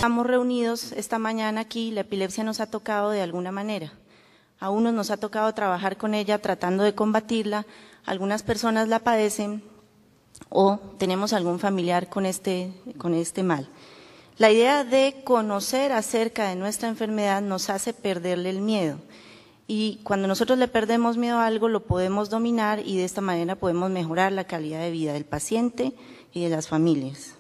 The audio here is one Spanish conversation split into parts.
Estamos reunidos esta mañana aquí, la epilepsia nos ha tocado de alguna manera. A unos nos ha tocado trabajar con ella tratando de combatirla, algunas personas la padecen o tenemos algún familiar con este mal. La idea de conocer acerca de nuestra enfermedad nos hace perderle el miedo. Y cuando nosotros le perdemos miedo a algo, lo podemos dominar y de esta manera podemos mejorar la calidad de vida del paciente y de las familias.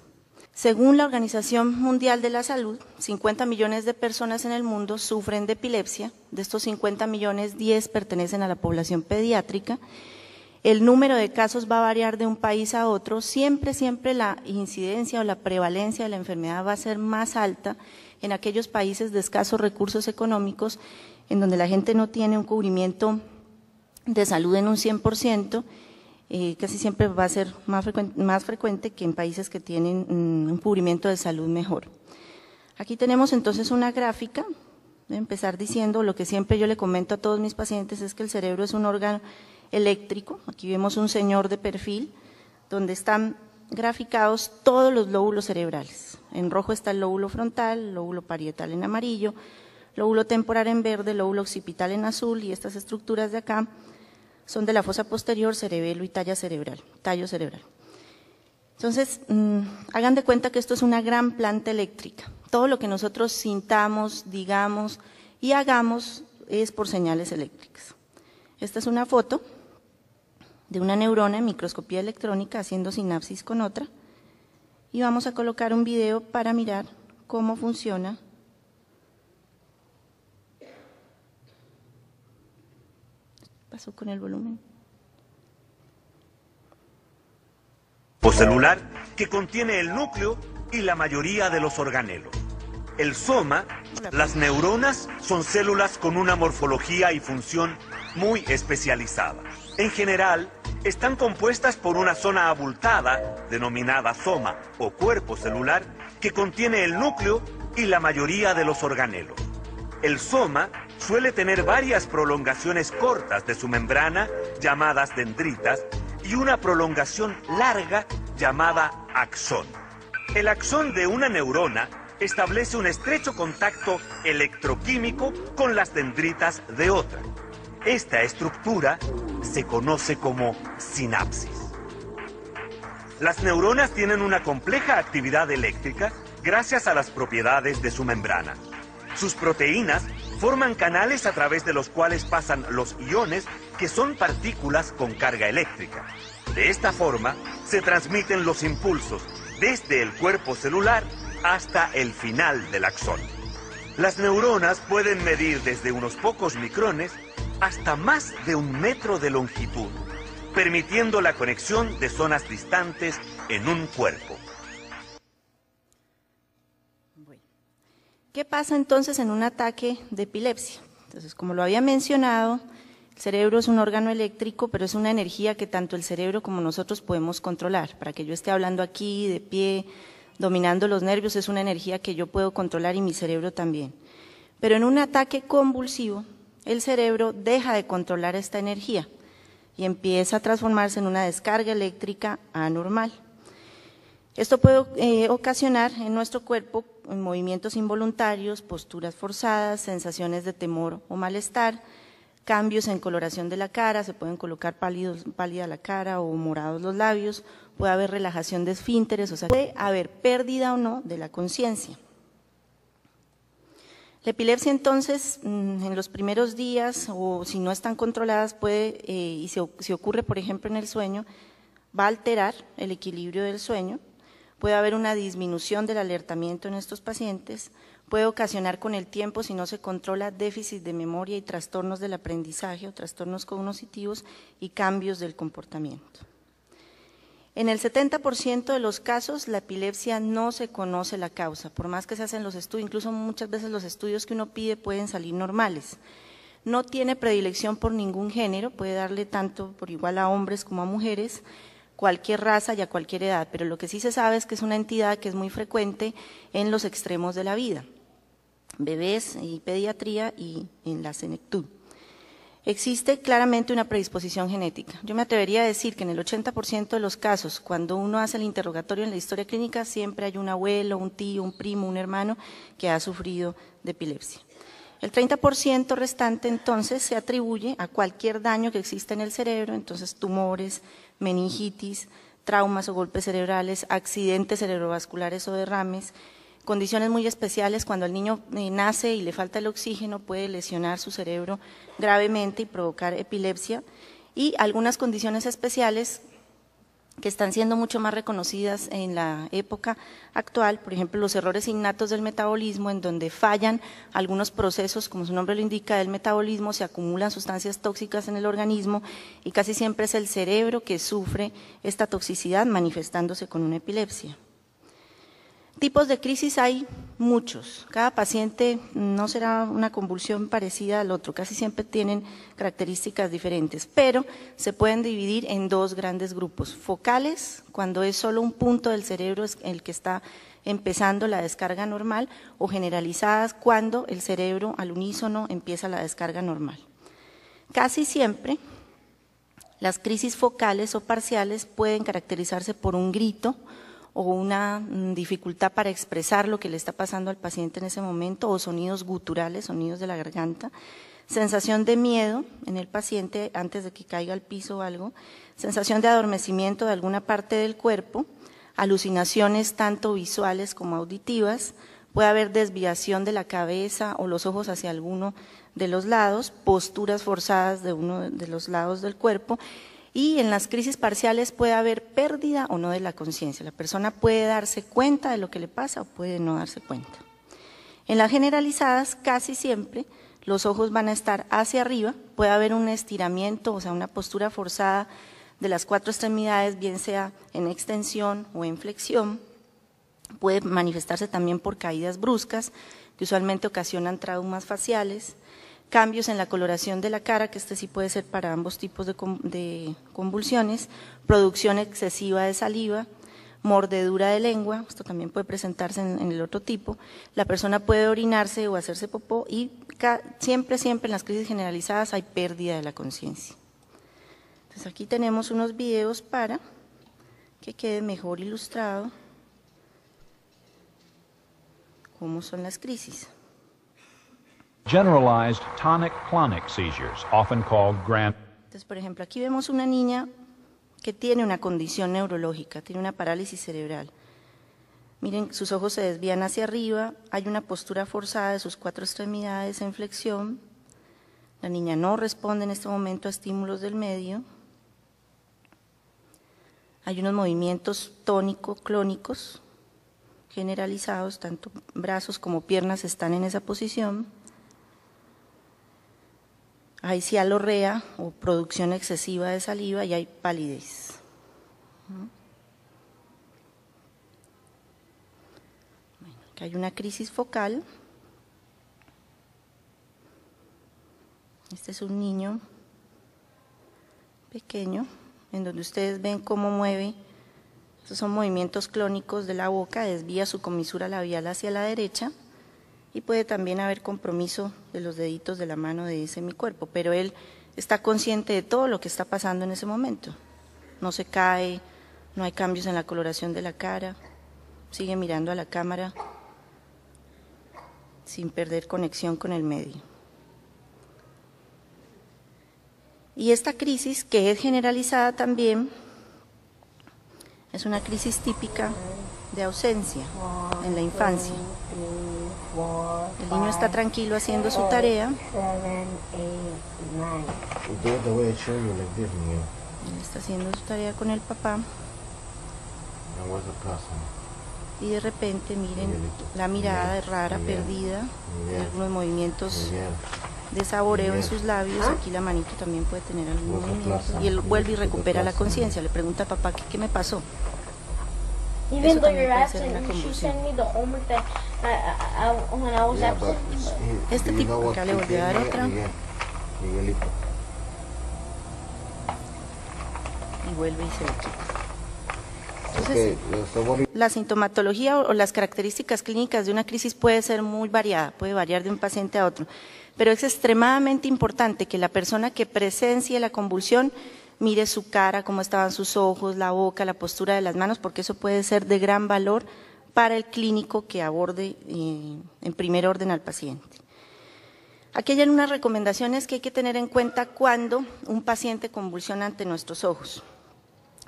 Según la Organización Mundial de la Salud, 50 millones de personas en el mundo sufren de epilepsia. De estos 50 millones, 10 pertenecen a la población pediátrica. El número de casos va a variar de un país a otro. Siempre la incidencia o la prevalencia de la enfermedad va a ser más alta en aquellos países de escasos recursos económicos, en donde la gente no tiene un cubrimiento de salud en un 100%, casi siempre va a ser más frecuente que en países que tienen un cubrimiento de salud mejor. Aquí tenemos entonces una gráfica. Voy a empezar diciendo lo que siempre yo le comento a todos mis pacientes, es que el cerebro es un órgano eléctrico. Aquí vemos un señor de perfil, donde están graficados todos los lóbulos cerebrales. En rojo está el lóbulo frontal, lóbulo parietal en amarillo, lóbulo temporal en verde, lóbulo occipital en azul, y estas estructuras de acá son de la fosa posterior, cerebelo y tallo cerebral. Entonces, hagan de cuenta que esto es una gran planta eléctrica. Todo lo que nosotros sintamos, digamos y hagamos es por señales eléctricas. Esta es una foto de una neurona en microscopía electrónica haciendo sinapsis con otra, y vamos a colocar un video para mirar cómo funciona. Pasó con el volumen. O celular que contiene el núcleo y la mayoría de los organelos. El soma, las neuronas, son células con una morfología y función muy especializada. En general, están compuestas por una zona abultada, denominada soma o cuerpo celular, que contiene el núcleo y la mayoría de los organelos. El soma suele tener varias prolongaciones cortas de su membrana, llamadas dendritas, y una prolongación larga llamada axón. El axón de una neurona establece un estrecho contacto electroquímico con las dendritas de otra. Esta estructura se conoce como sinapsis. Las neuronas tienen una compleja actividad eléctrica gracias a las propiedades de su membrana. Sus proteínas forman canales a través de los cuales pasan los iones, que son partículas con carga eléctrica. De esta forma, se transmiten los impulsos desde el cuerpo celular hasta el final del axón. Las neuronas pueden medir desde unos pocos micrones hasta más de 1 metro de longitud, permitiendo la conexión de zonas distantes en un cuerpo. ¿Qué pasa entonces en un ataque de epilepsia? Entonces, como lo había mencionado, el cerebro es un órgano eléctrico, pero es una energía que tanto el cerebro como nosotros podemos controlar. Para que yo esté hablando aquí, de pie, dominando los nervios, es una energía que yo puedo controlar y mi cerebro también. Pero en un ataque convulsivo, el cerebro deja de controlar esta energía y empieza a transformarse en una descarga eléctrica anormal. Esto puede ocasionar en nuestro cuerpo movimientos involuntarios, posturas forzadas, sensaciones de temor o malestar, cambios en coloración de la cara, se pueden colocar pálida la cara o morados los labios, puede haber relajación de esfínteres, o sea, puede haber pérdida o no de la conciencia. La epilepsia entonces, en los primeros días, o si no están controladas, puede, y si ocurre por ejemplo en el sueño, va a alterar el equilibrio del sueño, puede haber una disminución del alertamiento en estos pacientes, puede ocasionar con el tiempo, si no se controla, déficit de memoria y trastornos del aprendizaje o trastornos cognitivos y cambios del comportamiento. En el 70% de los casos, la epilepsia no se conoce la causa, por más que se hacen los estudios, incluso muchas veces los estudios que uno pide pueden salir normales. No tiene predilección por ningún género, puede darle tanto por igual a hombres como a mujeres, cualquier raza y a cualquier edad, pero lo que sí se sabe es que es una entidad que es muy frecuente en los extremos de la vida, bebés y pediatría y en la senectud. Existe claramente una predisposición genética. Yo me atrevería a decir que en el 80% de los casos, cuando uno hace el interrogatorio en la historia clínica, siempre hay un abuelo, un tío, un primo, un hermano que ha sufrido de epilepsia. El 30% restante, entonces, se atribuye a cualquier daño que exista en el cerebro, entonces tumores, meningitis, traumas o golpes cerebrales, accidentes cerebrovasculares o derrames, condiciones muy especiales. Cuando el niño nace y le falta el oxígeno, puede lesionar su cerebro gravemente y provocar epilepsia, y algunas condiciones especiales que están siendo mucho más reconocidas en la época actual, por ejemplo, los errores innatos del metabolismo, en donde fallan algunos procesos, como su nombre lo indica, del metabolismo, se acumulan sustancias tóxicas en el organismo y casi siempre es el cerebro que sufre esta toxicidad manifestándose con una epilepsia. Tipos de crisis hay muchos. Cada paciente no será una convulsión parecida al otro, casi siempre tienen características diferentes, pero se pueden dividir en dos grandes grupos. Focales, cuando es solo un punto del cerebro el que está empezando la descarga normal, o generalizadas, cuando el cerebro al unísono empieza la descarga normal. Casi siempre las crisis focales o parciales pueden caracterizarse por un grito o una dificultad para expresar lo que le está pasando al paciente en ese momento, o sonidos guturales, sonidos de la garganta, sensación de miedo en el paciente antes de que caiga al piso o algo, sensación de adormecimiento de alguna parte del cuerpo, alucinaciones tanto visuales como auditivas, puede haber desviación de la cabeza o los ojos hacia alguno de los lados, posturas forzadas de uno de los lados del cuerpo. Y en las crisis parciales puede haber pérdida o no de la conciencia. La persona puede darse cuenta de lo que le pasa o puede no darse cuenta. En las generalizadas, casi siempre los ojos van a estar hacia arriba, puede haber un estiramiento, o sea, una postura forzada de las cuatro extremidades, bien sea en extensión o en flexión. Puede manifestarse también por caídas bruscas, que usualmente ocasionan traumas faciales. Cambios en la coloración de la cara, que sí puede ser para ambos tipos de convulsiones, producción excesiva de saliva, mordedura de lengua, esto también puede presentarse en el otro tipo, la persona puede orinarse o hacerse popó, y siempre en las crisis generalizadas hay pérdida de la conciencia. Entonces aquí tenemos unos videos para que quede mejor ilustrado cómo son las crisis. Generalized tonic-clonic seizures, often called grand. Entonces, por ejemplo, aquí vemos una niña que tiene una condición neurológica, tiene una parálisis cerebral. Miren, sus ojos se desvían hacia arriba, hay una postura forzada de sus cuatro extremidades en flexión. La niña no responde en este momento a estímulos del medio. Hay unos movimientos tónico-clónicos generalizados, tanto brazos como piernas están en esa posición. Hay cialorrea o producción excesiva de saliva y hay palidez. Bueno, aquí hay una crisis focal. Este es un niño pequeño, en donde ustedes ven cómo mueve. Estos son movimientos clónicos de la boca, desvía su comisura labial hacia la derecha. Y puede también haber compromiso de los deditos de la mano de ese semicuerpo, pero él está consciente de todo lo que está pasando en ese momento. No se cae, no hay cambios en la coloración de la cara, sigue mirando a la cámara sin perder conexión con el medio. Y esta crisis, que es generalizada también, es una crisis típica de ausencia en la infancia. El niño está tranquilo haciendo su tarea. Él está haciendo su tarea con el papá. Y de repente, miren, la mirada es rara, perdida, algunos movimientos de saboreo en sus labios. Aquí la manito también puede tener algún movimiento. Y él vuelve y recupera la conciencia. Le pregunta a papá, ¿qué me pasó? Even though you're absent, she sent me the homework that when I was absent. Este tipo, acá le volvió a dar otra. Y vuelve y se lo quita. Entonces, la sintomatología o las características clínicas de una crisis puede ser muy variada, puede variar de un paciente a otro, pero es extremadamente importante que la persona que presencie la convulsión mire su cara, cómo estaban sus ojos, la boca, la postura de las manos, porque eso puede ser de gran valor para el clínico que aborde en primer orden al paciente. Aquí hay unas recomendaciones que hay que tener en cuenta cuando un paciente convulsiona ante nuestros ojos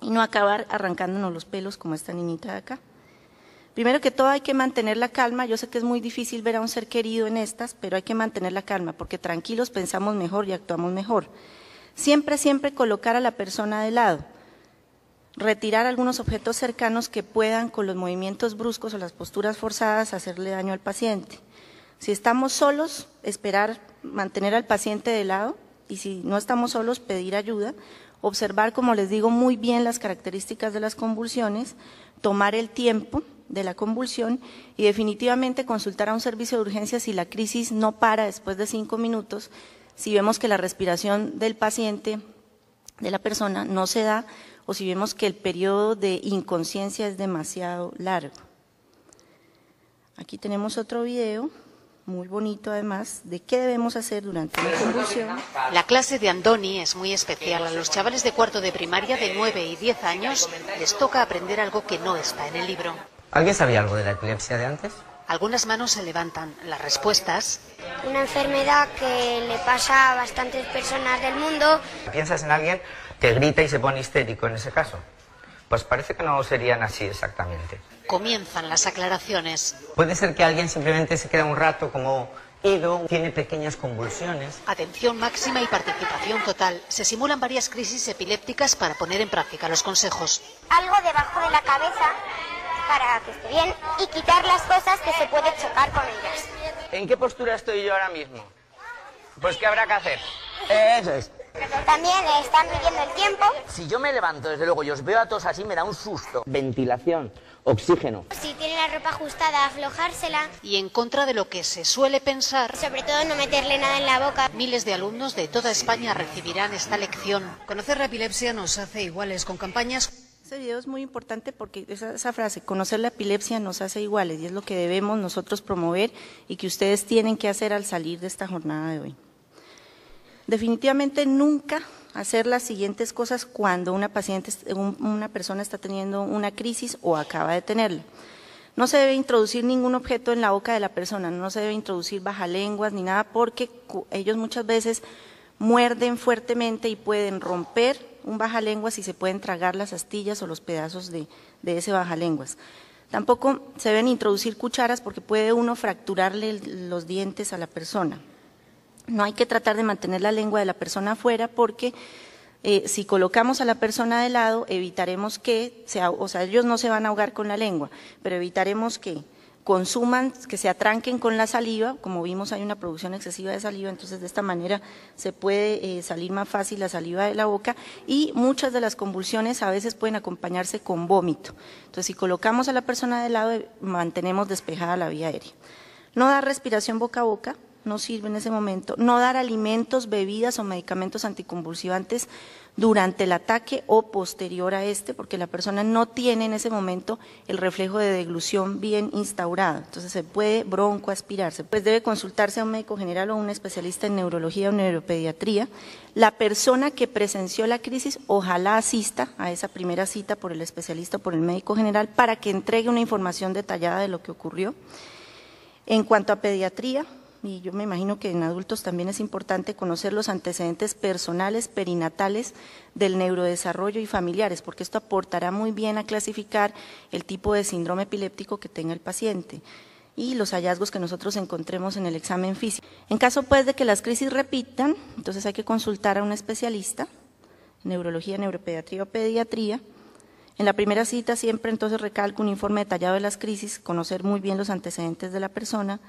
y no acabar arrancándonos los pelos como esta niñita de acá. Primero que todo hay que mantener la calma. Yo sé que es muy difícil ver a un ser querido en estas, pero hay que mantener la calma porque tranquilos pensamos mejor y actuamos mejor. Siempre, siempre colocar a la persona de lado. Retirar algunos objetos cercanos que puedan, con los movimientos bruscos o las posturas forzadas, hacerle daño al paciente. Si estamos solos, esperar, mantener al paciente de lado, y si no estamos solos, pedir ayuda. Observar, como les digo, muy bien las características de las convulsiones, tomar el tiempo de la convulsión y definitivamente consultar a un servicio de urgencias si la crisis no para después de 5 minutos, si vemos que la respiración del paciente, de la persona, no se da, o si vemos que el periodo de inconsciencia es demasiado largo. Aquí tenemos otro video, muy bonito además, de qué debemos hacer durante una convulsión. La clase de Andoni es muy especial. A los chavales de cuarto de primaria de 9 y 10 años les toca aprender algo que no está en el libro. ¿Alguien sabía algo de la epilepsia de antes? Algunas manos se levantan. Las respuestas... Una enfermedad que le pasa a bastantes personas del mundo. ¿Piensas en alguien que grita y se pone histérico en ese caso? Pues parece que no serían así exactamente. Comienzan las aclaraciones. Puede ser que alguien simplemente se queda un rato como ido, tiene pequeñas convulsiones. Atención máxima y participación total. Se simulan varias crisis epilépticas para poner en práctica los consejos. Algo debajo de la cabeza para que esté bien y quitar las cosas que se puede chocar con ellas. ¿En qué postura estoy yo ahora mismo? Pues ¿qué habrá que hacer? Eso es. También están midiendo el tiempo. Si yo me levanto, desde luego, y os veo a todos así, me da un susto. Ventilación, oxígeno. Si tiene la ropa ajustada, aflojársela. Y en contra de lo que se suele pensar, Sobre todo no meterle nada en la boca. miles de alumnos de toda España recibirán esta lección. Conocer la epilepsia nos hace iguales con campañas. Este video es muy importante porque esa frase, conocer la epilepsia nos hace iguales, y es lo que debemos nosotros promover y que ustedes tienen que hacer al salir de esta jornada de hoy. Definitivamente nunca hacer las siguientes cosas cuando una persona está teniendo una crisis o acaba de tenerla. No se debe introducir ningún objeto en la boca de la persona, no se debe introducir bajalenguas ni nada, porque ellos muchas veces muerden fuertemente y pueden romper un bajalenguas y se pueden tragar las astillas o los pedazos de ese bajalenguas. Tampoco se deben introducir cucharas porque puede uno fracturarle los dientes a la persona. No hay que tratar de mantener la lengua de la persona afuera porque si colocamos a la persona de lado evitaremos que, ellos no se van a ahogar con la lengua, pero evitaremos que consuman, que se atranquen con la saliva. Como vimos, hay una producción excesiva de saliva, entonces de esta manera se puede salir más fácil la saliva de la boca, y muchas de las convulsiones a veces pueden acompañarse con vómito. Entonces, si colocamos a la persona de lado, mantenemos despejada la vía aérea. No dar respiración boca a boca, no sirve en ese momento. No dar alimentos, bebidas o medicamentos anticonvulsivantes durante el ataque o posterior a este, porque la persona no tiene en ese momento el reflejo de deglución bien instaurado. Entonces se puede broncoaspirarse. Pues debe consultarse a un médico general o un especialista en neurología o neuropediatría. La persona que presenció la crisis ojalá asista a esa primera cita por el especialista o por el médico general para que entregue una información detallada de lo que ocurrió. En cuanto a pediatría, y yo me imagino que en adultos también es importante conocer los antecedentes personales, perinatales del neurodesarrollo y familiares, porque esto aportará muy bien a clasificar el tipo de síndrome epiléptico que tenga el paciente y los hallazgos que nosotros encontremos en el examen físico. En caso pues de que las crisis repitan, entonces hay que consultar a un especialista, neurología, neuropediatría o pediatría. En la primera cita siempre entonces recalco un informe detallado de las crisis, conocer muy bien los antecedentes de la persona.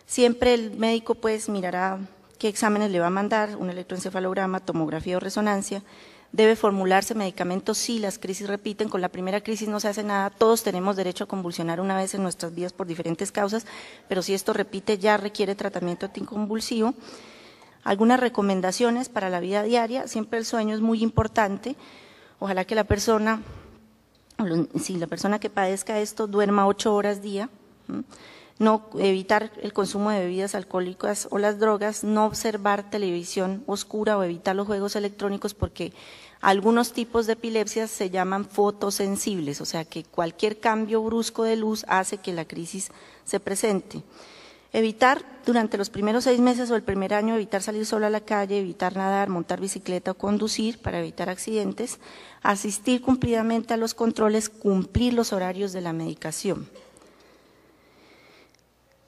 Siempre el médico pues mirará qué exámenes le va a mandar, un electroencefalograma, tomografía o resonancia. Debe formularse medicamentos si las crisis repiten. Con la primera crisis no se hace nada, todos tenemos derecho a convulsionar una vez en nuestras vidas por diferentes causas, pero si esto repite ya requiere tratamiento anticonvulsivo. Algunas recomendaciones para la vida diaria: siempre el sueño es muy importante, ojalá que la persona Si la persona que padezca esto duerma 8 horas día, no evitar el consumo de bebidas alcohólicas o las drogas, no observar televisión oscura o evitar los juegos electrónicos porque algunos tipos de epilepsias se llaman fotosensibles, o sea que cualquier cambio brusco de luz hace que la crisis se presente. Evitar durante los primeros 6 meses o el primer año, evitar salir sola a la calle, evitar nadar, montar bicicleta o conducir para evitar accidentes, asistir cumplidamente a los controles, cumplir los horarios de la medicación.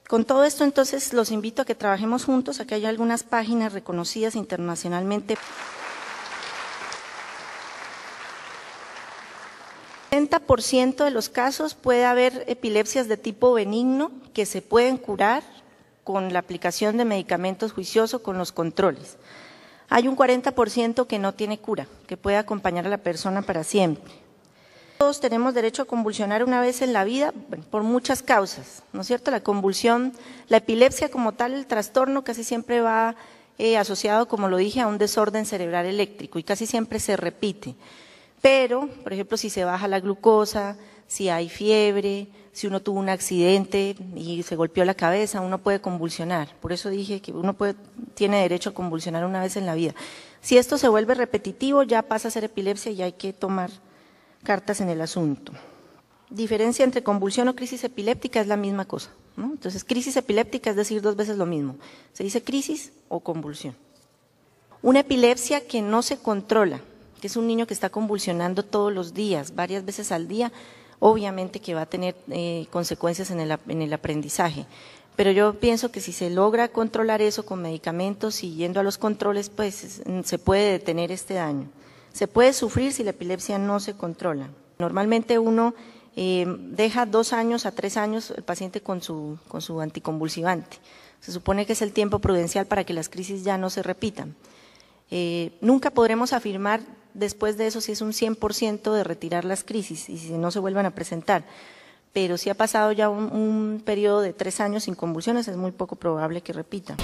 Con todo esto, entonces, los invito a que trabajemos juntos. Aquí hay algunas páginas reconocidas internacionalmente. El 70% de los casos puede haber epilepsias de tipo benigno que se pueden curar con la aplicación de medicamentos juiciosos, con los controles. Hay un 40% que no tiene cura, que puede acompañar a la persona para siempre. Todos tenemos derecho a convulsionar una vez en la vida, por muchas causas, ¿no es cierto? La convulsión, la epilepsia como tal, el trastorno casi siempre va asociado, como lo dije, a un desorden cerebral eléctrico y casi siempre se repite. Pero, por ejemplo, si se baja la glucosa, si hay fiebre, si uno tuvo un accidente y se golpeó la cabeza, uno puede convulsionar. Por eso dije que uno tiene derecho a convulsionar una vez en la vida. Si esto se vuelve repetitivo, ya pasa a ser epilepsia y hay que tomar cartas en el asunto. Diferencia entre convulsión o crisis epiléptica es la misma cosa, ¿no? Entonces, crisis epiléptica es decir 2 veces lo mismo. Se dice crisis o convulsión. Una epilepsia que no se controla, que es un niño que está convulsionando todos los días, varias veces al día, obviamente que va a tener consecuencias en el aprendizaje. Pero yo pienso que si se logra controlar eso con medicamentos y yendo a los controles, pues se puede detener este daño. Se puede sufrir si la epilepsia no se controla. Normalmente uno deja 2 años a 3 años el paciente con su anticonvulsivante. Se supone que es el tiempo prudencial para que las crisis ya no se repitan. Nunca podremos afirmar después de eso si es un 100% de retirar las crisis y si no se vuelvan a presentar. Pero si ha pasado ya un periodo de 3 años sin convulsiones, es muy poco probable que repita.